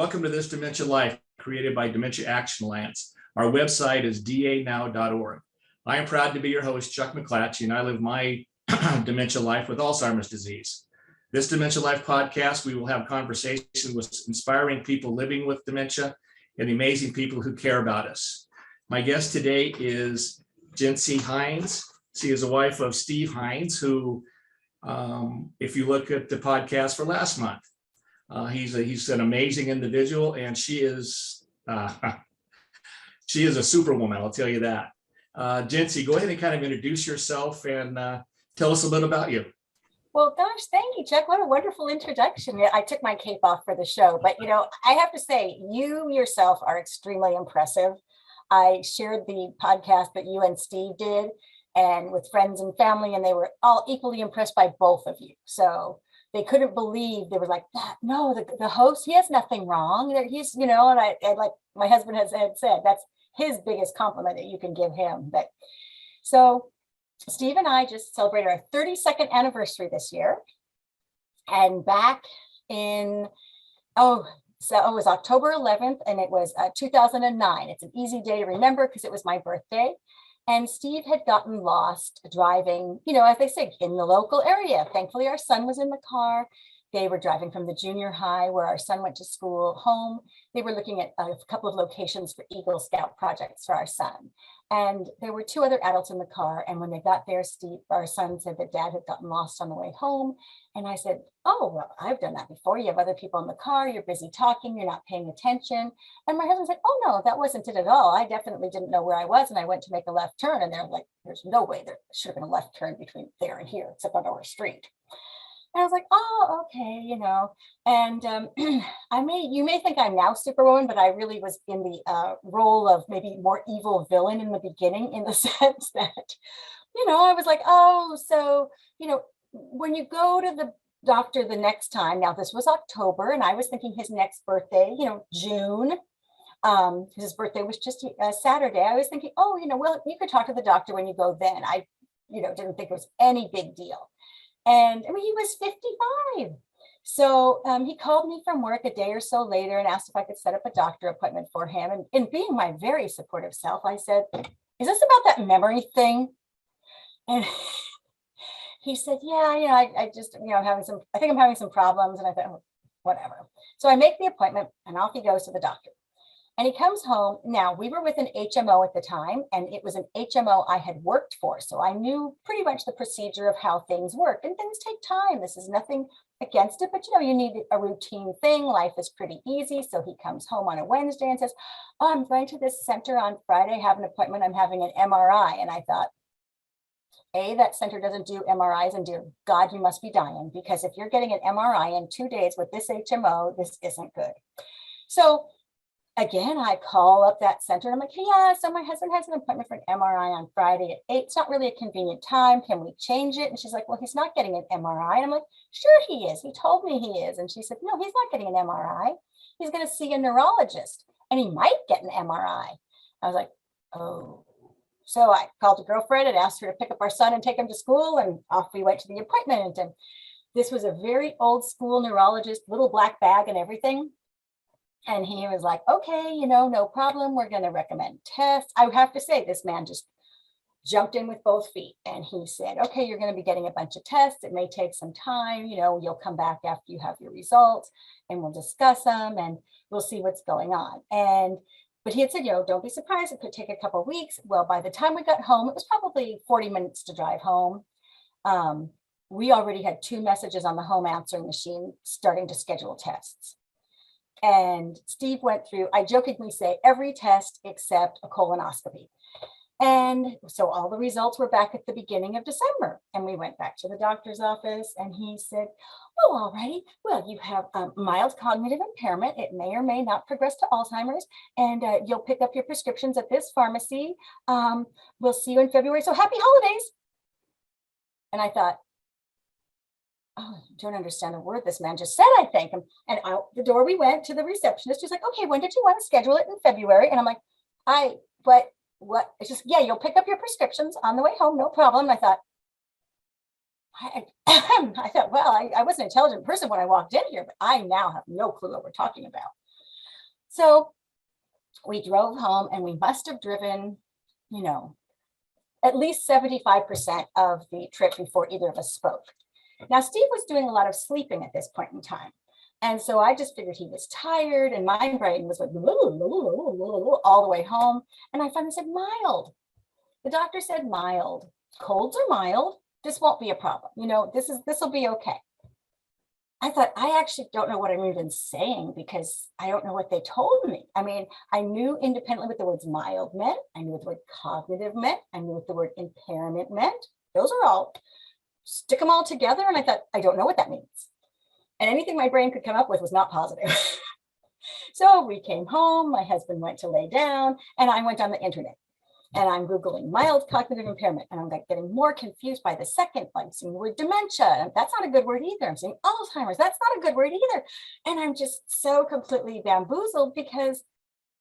Welcome to This Dementia Life, created by Dementia Action Alliance. Our website is danow.org. I am proud to be your host, Chuck McClatchey, and I live my dementia life with Alzheimer's disease. This Dementia Life podcast, we will have conversations with inspiring people living with dementia and the amazing people who care about us. My guest today is Gincy Heins. She is a wife of Steve Heins, who, if you look at the podcast for last month, he's an amazing individual, and she is a superwoman, I'll tell you that. Gincy, go ahead and kind of introduce yourself and tell us a bit about you. Well, gosh, thank you, Chuck. What a wonderful introduction. I took my cape off for the show, but I have to say, you yourself are extremely impressive. I shared the podcast that you and Steve did, and with friends and family, and they were all equally impressed by both of you. So they couldn't believe, they were like, no, the host, he has nothing wrong. He's, and I like my husband had said, that's his biggest compliment that you can give him. So Steve and I just celebrated our 32nd anniversary this year. And back in, it was October 11th, and it was 2009. It's an easy day to remember because it was my birthday. And Steve had gotten lost driving, as they say, in the local area. Thankfully, our son was in the car. They were driving from the junior high where our son went to school home. They were looking at a couple of locations for Eagle Scout projects for our son. And there were two other adults in the car. And when they got there, our son said that Dad had gotten lost on the way home. And I said, oh, well, I've done that before. You have other people in the car. You're busy talking. You're not paying attention. And my husband said, oh, no, that wasn't it at all. I definitely didn't know where I was. And I went to make a left turn. And they're like, there's no way there should have been a left turn between there and here, except on our street. And I was like, oh, okay, and you may think I'm now Superwoman, but I really was in the role of maybe more evil villain in the beginning, in the sense that, I was like, oh, so, when you go to the doctor the next time, now this was October, and I was thinking his next birthday, June, his birthday was just Saturday. I was thinking, oh, well, you could talk to the doctor when you go then. I, didn't think it was any big deal. And I mean, he was 55. So he called me from work a day or so later and asked if I could set up a doctor appointment for him. And being my very supportive self, I said, is this about that memory thing? And he said, yeah, I just, I think I'm having some problems. And I thought, oh, whatever. So I make the appointment and off he goes to the doctor. And he comes home. Now, we were with an HMO at the time, and it was an HMO I had worked for. So I knew pretty much the procedure of how things work, and things take time. This is nothing against it, but you need a routine thing. Life is pretty easy. So he comes home on a Wednesday and says, oh, I'm going to this center on Friday, have an appointment. I'm having an MRI. And I thought, A, that center doesn't do MRIs, and dear God, you must be dying, because if you're getting an MRI in 2 days with this HMO, this isn't good. So again, I call up that center and I'm like, hey, yeah, so my husband has an appointment for an MRI on Friday at 8. It's not really a convenient time. Can we change it? And she's like, well, he's not getting an MRI. And I'm like, sure he is. He told me he is. And she said, no, he's not getting an MRI. He's going to see a neurologist, and he might get an MRI. I was like, oh. So I called a girlfriend and asked her to pick up our son and take him to school. And off we went to the appointment. And this was a very old school neurologist, little black bag and everything. And he was like, okay, no problem. We're going to recommend tests. I have to say, this man just jumped in with both feet. And he said, okay, you're going to be getting a bunch of tests. It may take some time. You'll come back after you have your results and we'll discuss them and we'll see what's going on. But he had said, don't be surprised. It could take a couple of weeks. Well, by the time we got home, it was probably 40 minutes to drive home. We already had 2 messages on the home answering machine starting to schedule tests. And Steve went through, I jokingly say, every test except a colonoscopy. And so all the results were back at the beginning of December. And we went back to the doctor's office and he said, oh, all righty. Well, you have mild cognitive impairment. It may or may not progress to Alzheimer's. And you'll pick up your prescriptions at this pharmacy. We'll see you in February. So happy holidays. And I thought, oh, I don't understand a word this man just said, I think. And out the door we went to the receptionist. She's like, okay, when did you want to schedule it? In February. And I'm like, what? It's just, yeah, you'll pick up your prescriptions on the way home, no problem. And I thought, I thought, well, I was an intelligent person when I walked in here, but I now have no clue what we're talking about. So we drove home, and we must have driven, at least 75% of the trip before either of us spoke. Now, Steve was doing a lot of sleeping at this point in time. And so I just figured he was tired, and my brain was like all the way home. And I finally said, mild. The doctor said mild. Colds are mild. This won't be a problem. This will be okay. I thought, I actually don't know what I'm even saying, because I don't know what they told me. I mean, I knew independently what the words mild meant. I knew what the word cognitive meant. I knew what the word impairment meant. Those are all, stick them all together. And I thought, I don't know what that means. And anything my brain could come up with was not positive. So we came home, my husband went to lay down, and I went on the internet. And I'm Googling mild cognitive impairment, and I'm like getting more confused by the second. I'm seeing the word dementia, and that's not a good word either. I'm seeing Alzheimer's, that's not a good word either. And I'm just so completely bamboozled, because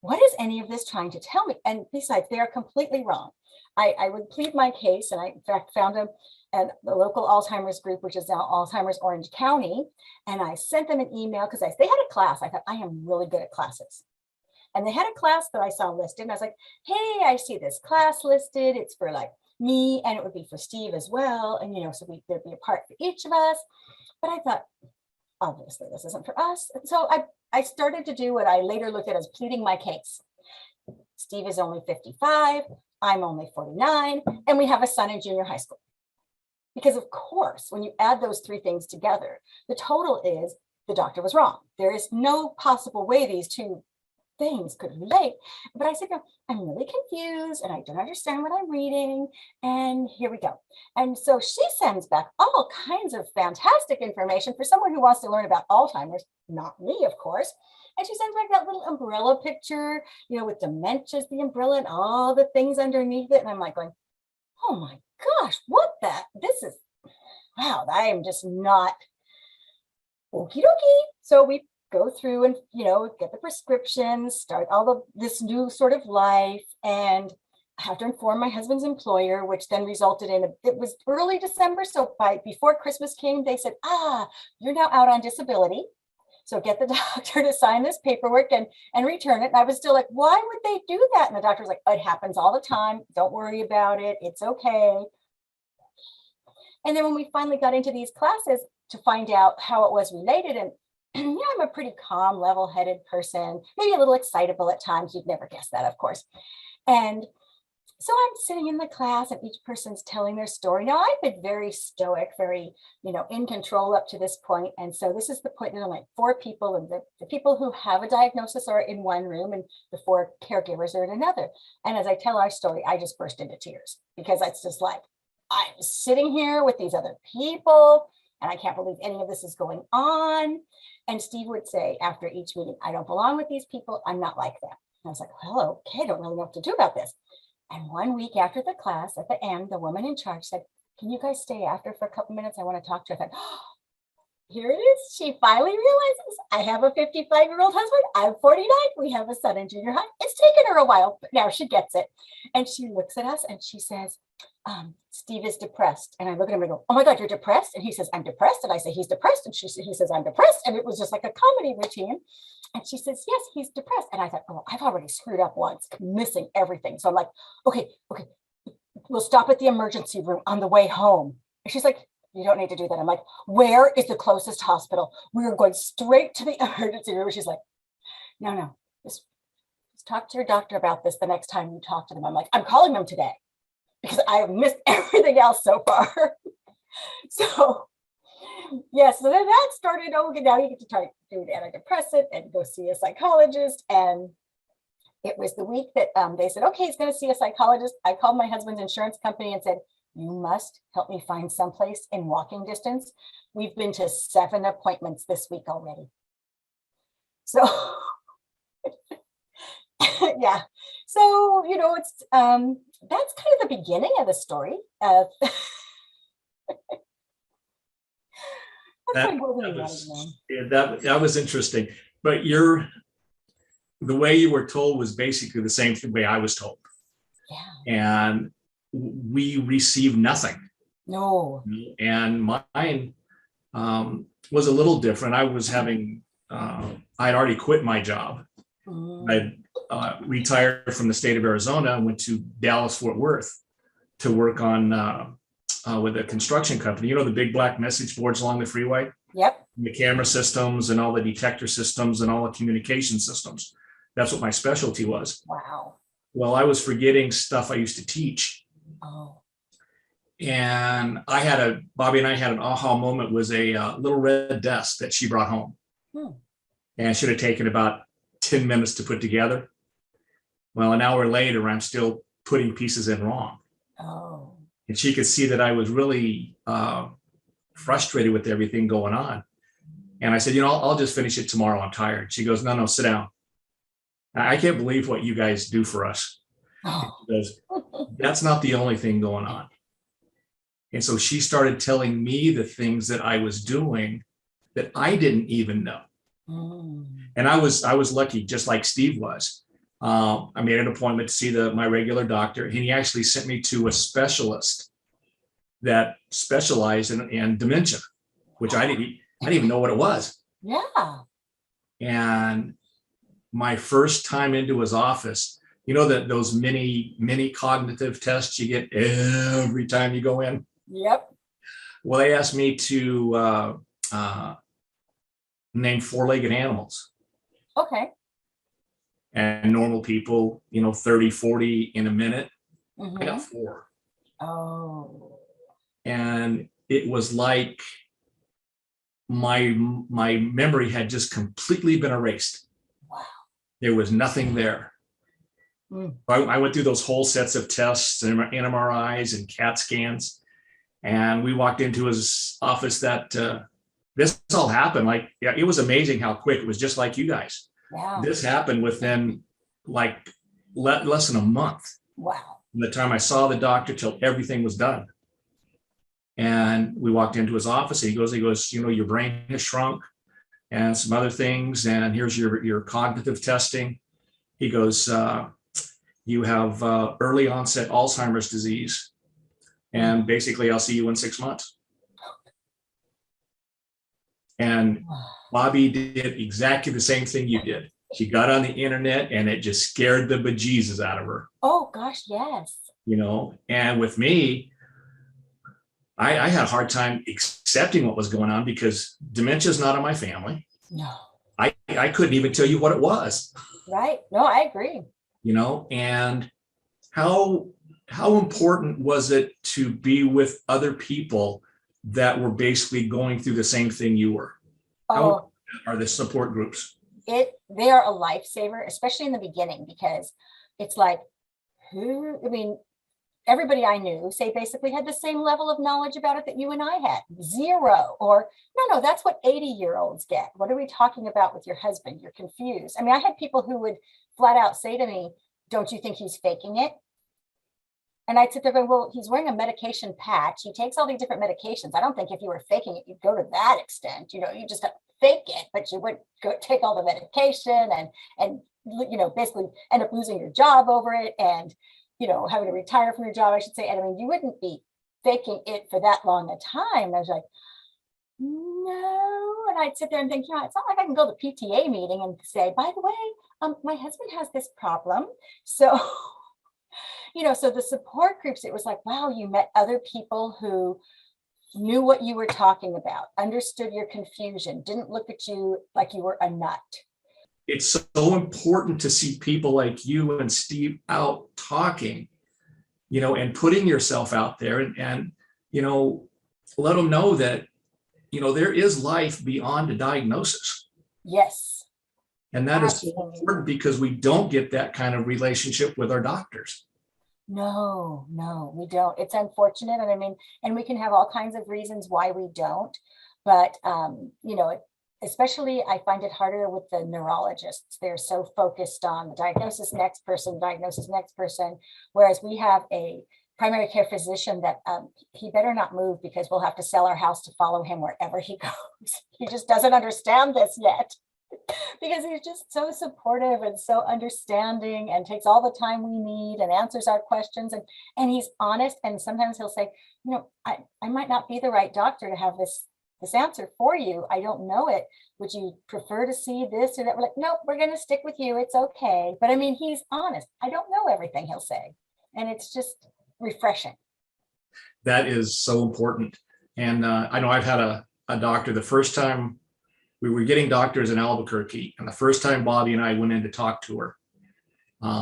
what is any of this trying to tell me? And besides, they are completely wrong. I would plead my case, and I in fact found them at the local Alzheimer's group, which is now Alzheimer's Orange County. And I sent them an email, because they had a class. I thought, I am really good at classes. And they had a class that I saw listed, and I was like, hey, I see this class listed. It's for like me, and it would be for Steve as well. And, so there'd be a part for each of us. But I thought, obviously, this isn't for us. And so I started to do what I later looked at as pleading my case. Steve is only 55. I'm only 49. And we have a son in junior high school. Because, of course, when you add those three things together, the total is the doctor was wrong. There is no possible way these two things could relate. But I said, no, I'm really confused, and I don't understand what I'm reading. And here we go. And so she sends back all kinds of fantastic information for someone who wants to learn about Alzheimer's, not me, of course. And she sends back that little umbrella picture, with dementia's the umbrella and all the things underneath it. And I'm like going, oh my gosh, this is, wow, I am just not okie dokie. So we go through and, get the prescriptions, start all of this new sort of life. And I have to inform my husband's employer, which then resulted in, it was early December. So before Christmas came, they said, you're now out on disability. So get the doctor to sign this paperwork and return it. And I was still like, why would they do that? And the doctor was like, it happens all the time. Don't worry about it. It's okay. And then when we finally got into these classes to find out how it was related, and I'm a pretty calm, level-headed person, maybe a little excitable at times. You'd never guess that, of course. And so I'm sitting in the class, and each person's telling their story. Now, I've been very stoic, very, in control up to this point. And so this is the point that I'm like 4 people, and the people who have a diagnosis are in one room, and the 4 caregivers are in another. And as I tell our story, I just burst into tears, because it's just like, I'm sitting here with these other people, and I can't believe any of this is going on. And Steve would say after each meeting, I don't belong with these people. I'm not like them. And I was like, well, okay, I don't really know what to do about this. And one week after the class, at the end, the woman in charge said, can you guys stay after for a couple minutes? I want to talk to her. I thought, here it is. She finally realizes I have a 55-year-old husband. I'm 49. We have a son in junior high. It's taken her a while, but now she gets it. And she looks at us and she says, Steve is depressed. And I look at him and go, oh my God, you're depressed? And he says, I'm depressed. And I say, he's depressed. And he says, I'm depressed. And it was just like a comedy routine. And she says, yes, he's depressed. And I thought, oh, I've already screwed up once, missing everything. So I'm like, okay, we'll stop at the emergency room on the way home. And she's like, you don't need to do that. I'm like, where is the closest hospital? We are going straight to the emergency room. She's like, no, just talk to your doctor about this the next time you talk to them. I'm like, I'm calling them today, because I have missed everything else so far. So, yeah, so then that started, okay, now you get to try to do an antidepressant and go see a psychologist. And it was the week that they said, okay, he's going to see a psychologist. I called my husband's insurance company and said, you must help me find someplace in walking distance. We've been to 7 appointments this week already. So, yeah. So, it's that's kind of the beginning of the story. That was interesting. But the way you were told was basically the same way I was told. Yeah. And we received nothing. No. And mine was a little different. I was having, I'd already quit my job. Mm. I retired from the state of Arizona and went to Dallas, Fort Worth to work on with a construction company. You know, the big black message boards along the freeway? Yep. The camera systems and all the detector systems and all the communication systems. That's what my specialty was. Wow. Well, I was forgetting stuff I used to teach. Oh. And Bobby and I had an aha moment, was a little red desk that she brought home. And it should have taken about 10 minutes to put together. Well, an hour later, I'm still putting pieces in wrong. Oh. And she could see that I was really frustrated with everything going on. And I said, I'll just finish it tomorrow. I'm tired. She goes, no, sit down. I can't believe what you guys do for us. Oh. She goes, that's not the only thing going on. And so she started telling me the things that I was doing that I didn't even know. And I was lucky, just like Steve was. I made an appointment to see my regular doctor, and he actually sent me to a specialist that specialized in dementia, which I didn't even know what it was. Yeah. And my first time into his office, that those mini cognitive tests you get every time you go in. Yep. Well, they asked me to name four-legged animals. Okay. And normal people, 30, 40 in a minute. I got 4. Oh. And it was like my memory had just completely been erased. Wow. There was nothing there. I went through those whole sets of tests and MRIs and CAT scans. And we walked into his office that this all happened. It was amazing how quick. It was just like you guys. Wow. This happened within less than a month. Wow. From the time I saw the doctor till everything was done. And we walked into his office and he goes, your brain has shrunk and some other things. And here's your cognitive testing. He goes, you have early onset Alzheimer's disease. And basically I'll see you in 6 months. And Bobby did exactly the same thing you did. She got on the internet and it just scared the bejesus out of her. Oh gosh, yes. And with me, I had a hard time accepting what was going on because dementia is not in my family. No. I couldn't even tell you what it was. Right. No, I agree. And how important was it to be with other people that were basically going through the same thing you were? How are the support groups? They are a lifesaver, especially in the beginning, because it's like, everybody I knew basically had the same level of knowledge about it that you and I had. 0, or no, that's what 80-year-olds get. What are we talking about with your husband? You're confused. I had people who would flat out say to me, don't you think he's faking it? And I'd sit there going, well, he's wearing a medication patch. He takes all these different medications. I don't think if you were faking it, you'd go to that extent. You just have to fake it, but you wouldn't go take all the medication and basically end up losing your job over it and, having to retire from your job, I should say. And you wouldn't be faking it for that long a time. And I was like, no. And I'd sit there and think, it's not like I can go to the PTA meeting and say, by the way, my husband has this problem. So so the support groups, it was like, wow, you met other people who knew what you were talking about, understood your confusion, didn't look at you like you were a nut. It's so important to see people like you and Steve out talking, and putting yourself out there and let them know that, there is life beyond a diagnosis. Yes. And that is so important because we don't get that kind of relationship with our doctors. No, we don't. It's unfortunate. And we can have all kinds of reasons why we don't. But, especially I find it harder with the neurologists. They're so focused on the diagnosis, next person, whereas we have a primary care physician that he better not move because we'll have to sell our house to follow him wherever he goes. He just doesn't understand this yet. Because he's just so supportive and so understanding and takes all the time we need and answers our questions. And he's honest. And sometimes he'll say, I might not be the right doctor to have this this answer for you. I don't know it. Would you prefer to see this or that? We're like, nope, we're going to stick with you. It's okay. But I mean, he's honest. I don't know everything he'll say. And it's just refreshing. That is so important. And I know I've had a doctor the first time we were getting doctors in Albuquerque. And the first time Bobby and I went in to talk to her,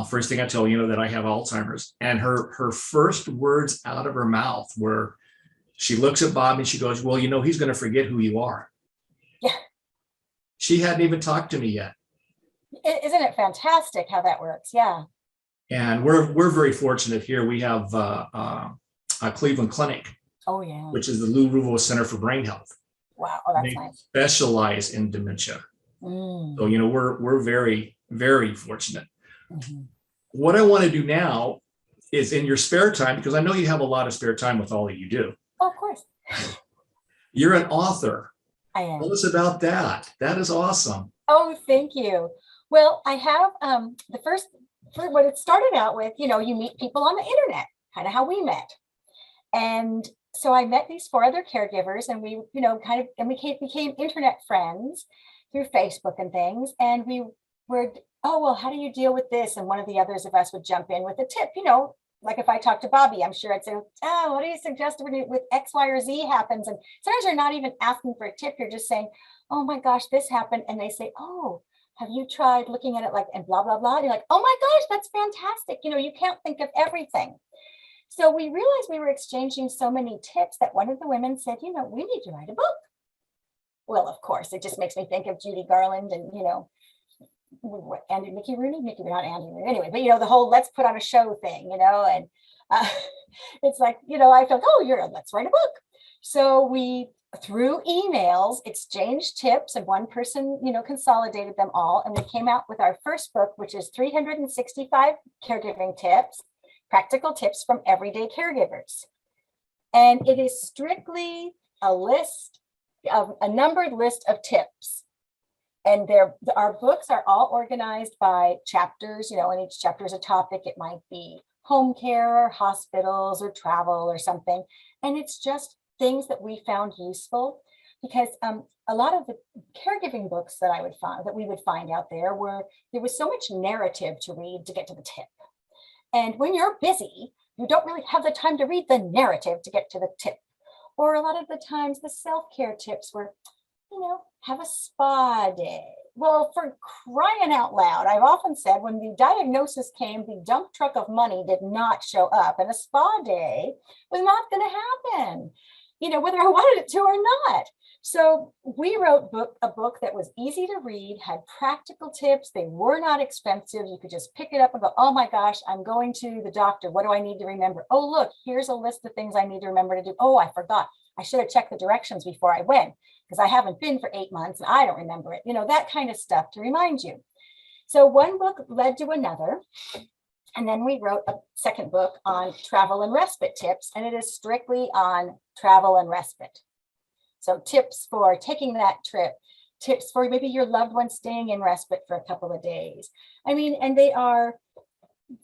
first thing I tell you, that I have Alzheimer's. And her first words out of her mouth were, she looks at Bobby and she goes, well, he's going to forget who you are. Yeah. She hadn't even talked to me yet. Isn't it fantastic how that works? Yeah. And we're very fortunate here. We have a Cleveland Clinic. Oh, yeah. Which is the Lou Ruvo Center for Brain Health. Wow, that's they nice. Specialize in dementia. So, we're very, very fortunate. Mm-hmm. What I want to do now is, in your spare time, because I know you have a lot of spare time with all that you do. Oh, of course. You're an author. I am. Tell us about that. That is awesome. Oh, thank you. Well, I have what it started out with, you meet people on the internet, kind of how we met. And so I met these 4 other caregivers, and we, became internet friends through Facebook and things. And we were, oh, well, how do you deal with this? And one of the others of us would jump in with a tip, like if I talked to Bobby, I'm sure I'd say, oh, what do you suggest with X, Y, or Z happens? And sometimes you're not even asking for a tip. You're just saying, oh my gosh, this happened. And they say, oh, have you tried looking at it and blah, blah, blah. And you're like, oh my gosh, that's fantastic. You can't think of everything. So we realized we were exchanging so many tips that one of the women said, we need to write a book. Well, of course, it just makes me think of Judy Garland and, Mickey Rooney, not Andy Rooney. Anyway, but, the whole let's put on a show thing, and it's like, I felt, let's write a book. So we, through emails, exchanged tips, and one person, consolidated them all. And we came out with our first book, which is 365 caregiving tips. Practical tips from everyday caregivers. And it is strictly a numbered list of tips. And our books are all organized by chapters, and each chapter is a topic. It might be home care or hospitals or travel or something. And it's just things that we found useful, because a lot of the caregiving books that we would find out there was so much narrative to read to get to the tip. And when you're busy, you don't really have the time to read the narrative to get to the tip. Or a lot of the times the self-care tips were, have a spa day. Well, for crying out loud, I've often said when the diagnosis came, the dump truck of money did not show up, and a spa day was not going to happen, whether I wanted it to or not. So we wrote a book that was easy to read, had practical tips. They were not expensive. You could just pick it up and go, oh my gosh, I'm going to the doctor. What do I need to remember? Oh, look, here's a list of things I need to remember to do. Oh, I forgot. I should have checked the directions before I went, because I haven't been for 8 months and I don't remember it. That kind of stuff to remind you. So one book led to another. And then we wrote a second book on travel and respite tips, and it is strictly on travel and respite. So tips for taking that trip, tips for maybe your loved one staying in respite for a couple of days. And they are,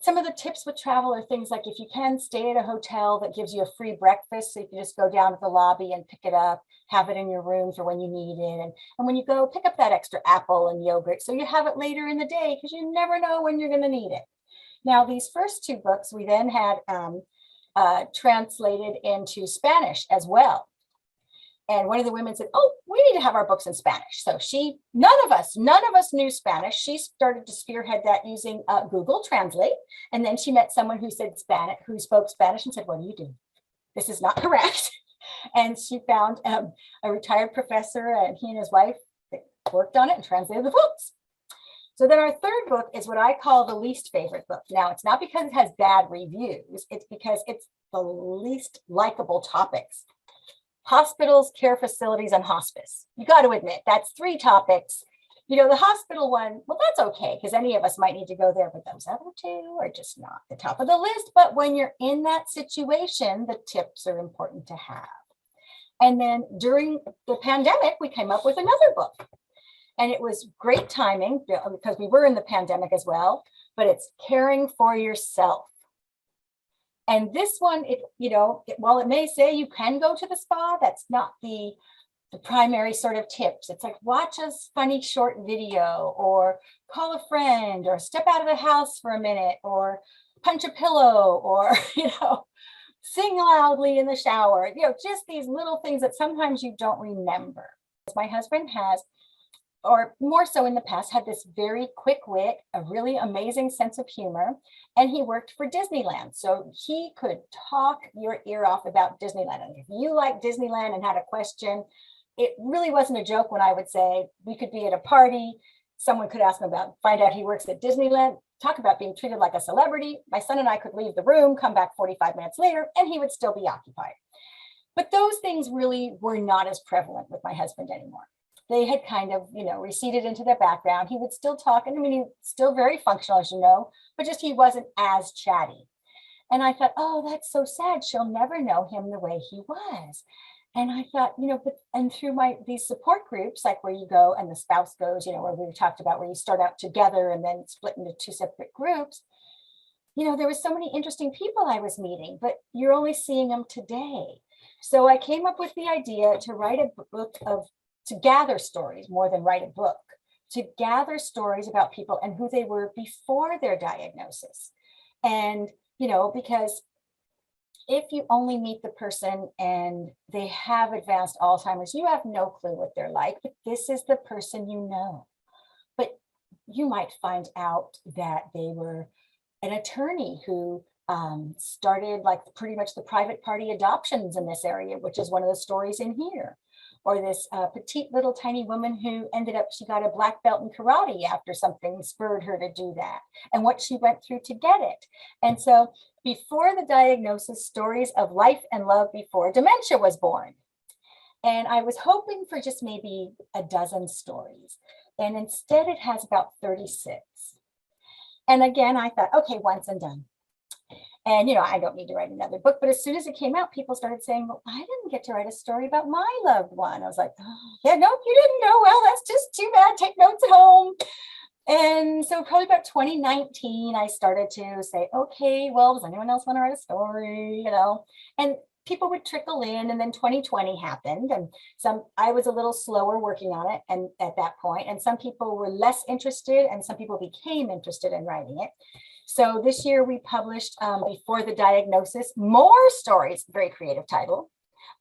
some of the tips with travel are things like, if you can, stay at a hotel that gives you a free breakfast, so you can just go down to the lobby and pick it up, have it in your room for when you need it. And when you go, pick up that extra apple and yogurt so you have it later in the day, because you never know when you're going to need it. Now, these first 2 books we then had translated into Spanish as well. And one of the women said, oh, we need to have our books in Spanish. So none of us knew Spanish. She started to spearhead that using Google Translate. And then she met someone who spoke Spanish, and said, what do you do? This is not correct. And she found a retired professor, and he and his wife worked on it and translated the books. So then our third book is what I call the least favorite book. Now, it's not because it has bad reviews. It's because it's the least likable topics. Hospitals, care facilities, and hospice. You got to admit, that's 3 topics. The hospital one, well, that's okay, because any of us might need to go there, but those other 2 are just not the top of the list. But when you're in that situation, the tips are important to have. And then during the pandemic, we came up with another book. And it was great timing, because we were in the pandemic as well, but it's Caring for Yourself. And this one, while it may say you can go to the spa, that's not the the primary sort of tips. It's like, watch a funny short video, or call a friend, or step out of the house for a minute, or punch a pillow, or, sing loudly in the shower, just these little things that sometimes you don't remember. My husband has, or more so in the past, had this very quick wit, a really amazing sense of humor, and he worked for Disneyland. So he could talk your ear off about Disneyland. And if you like Disneyland and had a question, it really wasn't a joke when I would say we could be at a party, someone could ask him find out he works at Disneyland, talk about being treated like a celebrity. My son and I could leave the room, come back 45 minutes later, and he would still be occupied. But those things really were not as prevalent with my husband anymore. They had kind of, receded into the background. He would still talk, and he's still very functional, as you know, but just he wasn't as chatty. And I thought, oh, that's so sad. She'll never know him the way he was. And I thought, and through these support groups, like where you go and the spouse goes, where we talked about where you start out together and then split into two separate groups, there was so many interesting people I was meeting, but you're only seeing them today. So I came up with the idea to write a book to gather stories more than write a book, to gather stories about people and who they were before their diagnosis. And, because if you only meet the person and they have advanced Alzheimer's, you have no clue what they're like, but this is the person you know. But you might find out that they were an attorney who started like pretty much the private party adoptions in this area, which is one of the stories in here. Or this petite little tiny woman who she got a black belt in karate after something spurred her to do that, and what she went through to get it. And so before the diagnosis, stories of life and love before dementia was born. And I was hoping for just maybe a dozen stories. And instead it has about 36. And again, I thought, okay, once and done. And, I don't need to write another book. But as soon as it came out, people started saying, well, I didn't get to write a story about my loved one. I was like, oh, yeah, no, you didn't know. Well, that's just too bad. Take notes at home. And so probably about 2019, I started to say, okay, well, does anyone else want to write a story? And people would trickle in. And then 2020 happened. And I was a little slower working on it. And at that point, and some people were less interested and some people became interested in writing it. So this year we published Before the Diagnosis, more stories, very creative title,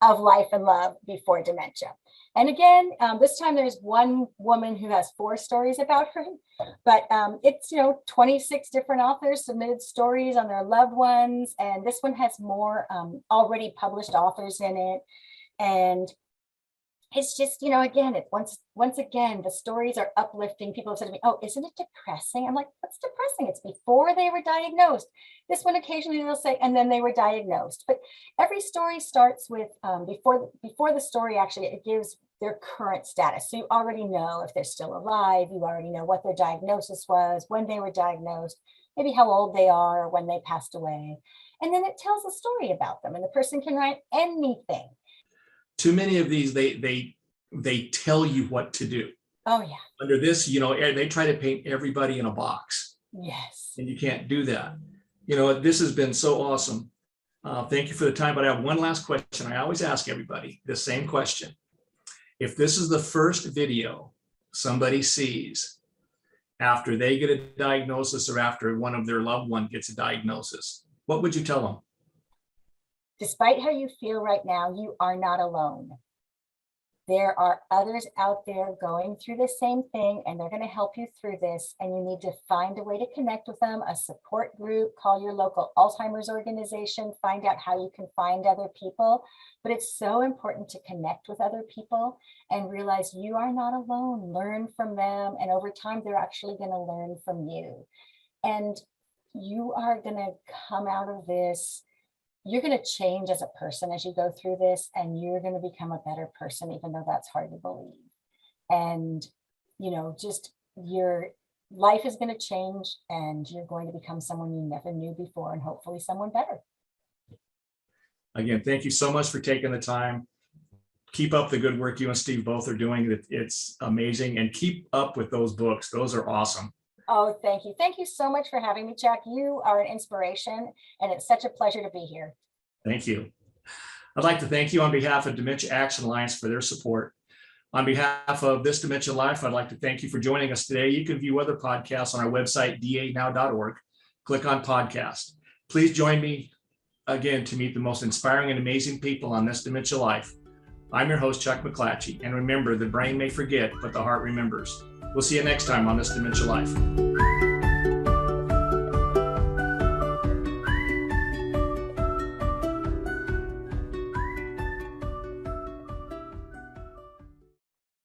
of life and love before dementia. And again, this time there's one woman who has 4 stories about her, but it's, 26 different authors submitted stories on their loved ones. And this one has more already published authors in it. And it's just, again, once again, the stories are uplifting. People have said to me, oh, isn't it depressing? I'm like, what's depressing? It's before they were diagnosed. This one occasionally they'll say, and then they were diagnosed. But every story starts with before the story, actually, it gives their current status. So you already know if they're still alive. You already know what their diagnosis was, when they were diagnosed, maybe how old they are, or when they passed away. And then it tells a story about them, and the person can write anything. Too many of these, they tell you what to do. Oh yeah. Under this, they try to paint everybody in a box. Yes. And you can't do that. This has been so awesome. Thank you for the time. But I have one last question. I always ask everybody the same question. If this is the first video somebody sees after they get a diagnosis or after one of their loved one gets a diagnosis, what would you tell them? Despite how you feel right now, you are not alone. There are others out there going through the same thing, and they're going to help you through this. And you need to find a way to connect with them, a support group, call your local Alzheimer's organization, find out how you can find other people. But it's so important to connect with other people and realize you are not alone. Learn from them. And over time, they're actually going to learn from you. And you are going to come out of this. You're going to change as a person as you go through this, and you're going to become a better person, even though that's hard to believe. And, just your life is going to change, and you're going to become someone you never knew before, and hopefully someone better. Again, thank you so much for taking the time. Keep up the good work you and Steve both are doing. It's amazing. And keep up with those books. Those are awesome. Oh, thank you. Thank you so much for having me, Chuck. You are an inspiration, and it's such a pleasure to be here. Thank you. I'd like to thank you on behalf of Dementia Action Alliance for their support. On behalf of This Dementia Life, I'd like to thank you for joining us today. You can view other podcasts on our website, danow.org. Click on podcast. Please join me again to meet the most inspiring and amazing people on This Dementia Life. I'm your host, Chuck McClatchey. And remember, the brain may forget, but the heart remembers. We'll see you next time on This Dementia Life.